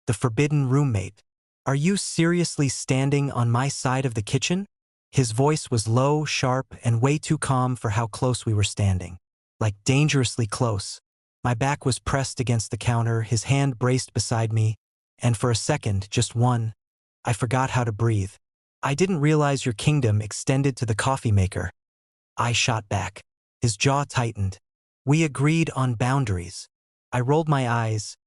the forbidden roommate. Are you seriously standing on my side of the kitchen? His voice was low, sharp, and way too calm for how close we were standing. Like dangerously close. My back was pressed against the counter, his hand braced beside me, and for a second, just one, I forgot how to breathe. I didn't realize your kingdom extended to the coffee maker. I shot back. His jaw tightened. We agreed on boundaries. I rolled my eyes,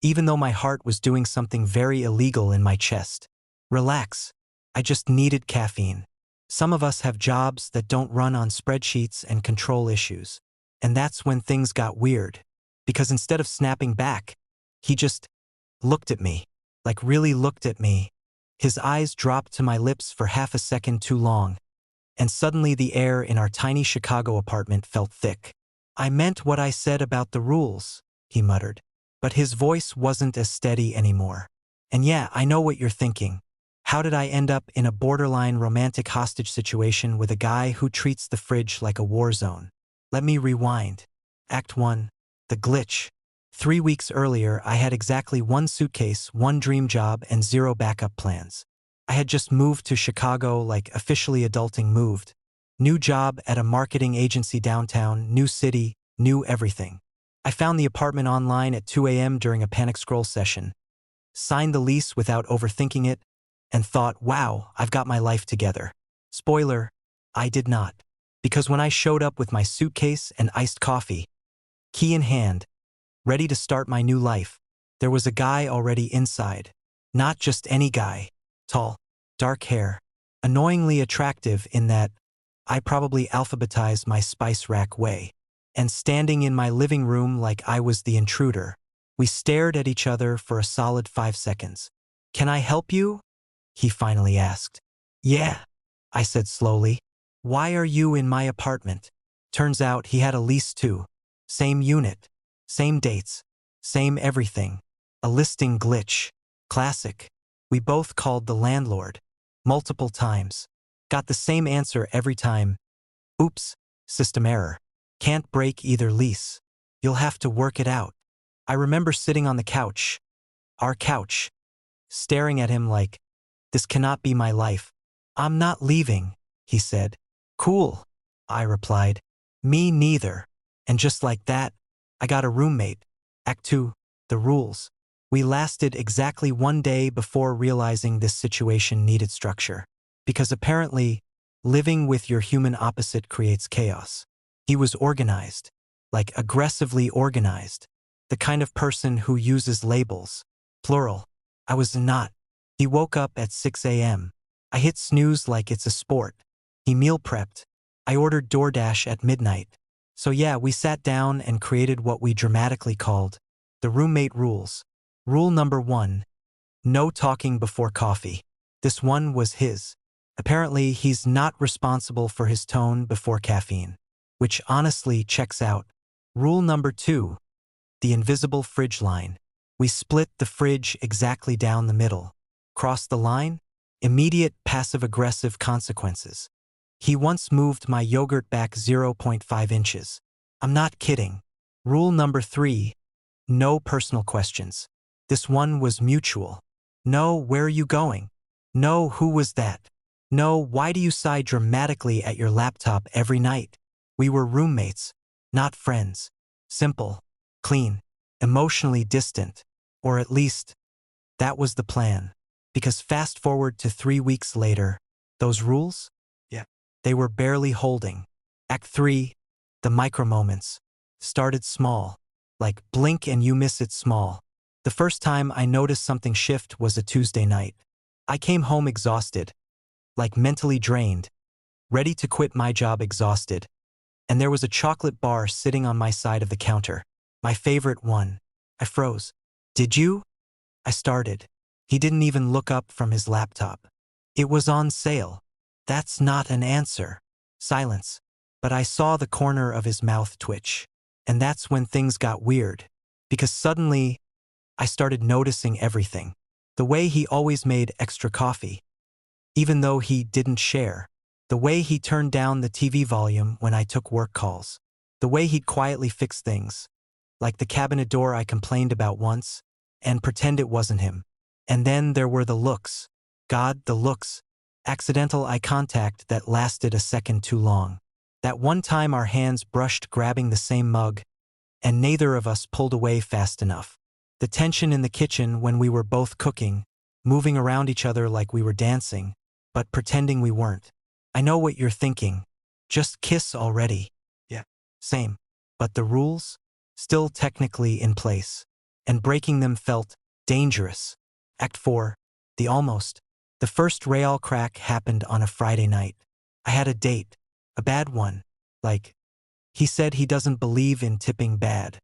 even though my heart was doing something very illegal in my chest. Relax. I just needed caffeine. Some of us have jobs that don't run on spreadsheets and control issues. And that's when things got weird. Because instead of snapping back, he just looked at me. Like really looked at me. His eyes dropped to my lips for half a second too long. And suddenly the air in our tiny Chicago apartment felt thick. I meant what I said about the rules, he muttered. But his voice wasn't as steady anymore. And yeah, I know what you're thinking. How did I end up in a borderline romantic hostage situation with a guy who treats the fridge like a war zone? Let me rewind. Act 1. The glitch. 3 weeks earlier, I had exactly one suitcase, one dream job, and 0 backup plans. I had just moved to Chicago, like officially adulting moved. New job at a marketing agency downtown, new city, new everything. I found the apartment online at 2 a.m. during a panic scroll session, signed the lease without overthinking it, and thought, wow, I've got my life together. Spoiler, I did not. Because when I showed up with my suitcase and iced coffee, key in hand, ready to start my new life, there was a guy already inside. Not just any guy. Tall, dark hair, annoyingly attractive in that I probably alphabetized my spice rack way. And standing in my living room like I was the intruder. We stared at each other for a solid 5 seconds. Can I help you? He finally asked. Yeah, I said slowly. Why are you in my apartment? Turns out he had a lease too. Same unit, same dates, same everything. A listing glitch. Classic. We both called the landlord. Multiple times. Got the same answer every time. Oops, system error. Can't break either lease. You'll have to work it out. I remember sitting on the couch, our couch, staring at him like, this cannot be my life. I'm not leaving, he said. Cool, I replied. Me neither. And just like that, I got a roommate. Act 2, the rules. We lasted exactly 1 day before realizing this situation needed structure. Because apparently, living with your human opposite creates chaos. He was organized, like aggressively organized. The kind of person who uses labels. Plural. I was not. He woke up at 6 a.m. I hit snooze like it's a sport. He meal prepped. I ordered DoorDash at midnight. So yeah, we sat down and created what we dramatically called the roommate rules. Rule number 1. No talking before coffee. This one was his. Apparently, he's not responsible for his tone before caffeine. Which honestly checks out. Rule number 2. The invisible fridge line. We split the fridge exactly down the middle. Cross the line? Immediate passive-aggressive consequences. He once moved my yogurt back 0.5 inches. I'm not kidding. Rule number 3. No personal questions. This one was mutual. No, where are you going? No, who was that? No, why do you sigh dramatically at your laptop every night? We were roommates, not friends. Simple, clean, emotionally distant. Or at least, that was the plan. Because fast forward to 3 weeks later, those rules? Yeah. They were barely holding. Act 3, the micro moments. Started small. Like blink and you miss it small. The first time I noticed something shift was a Tuesday night. I came home exhausted. Like mentally drained. Ready to quit my job exhausted. And there was a chocolate bar sitting on my side of the counter. My favorite one. I froze. Did you? I started. He didn't even look up from his laptop. It was on sale. That's not an answer. Silence. But I saw the corner of his mouth twitch. And that's when things got weird. Because suddenly, I started noticing everything. The way he always made extra coffee. Even though he didn't share. The way he turned down the TV volume when I took work calls. The way he'd quietly fix things. Like the cabinet door I complained about once. and pretend it wasn't him. And then there were the looks. God, the looks. Accidental eye contact that lasted a second too long. That one time our hands brushed grabbing the same mug, and neither of us pulled away fast enough. The tension in the kitchen when we were both cooking, moving around each other like we were dancing, but pretending we weren't. I know what you're thinking. Just kiss already. Yeah. Same. But the rules? Still technically in place. And breaking them felt dangerous. Act 4. The almost. The first real crack happened on a Friday night. I had a date. A bad one. Like, he said he doesn't believe in tipping bad.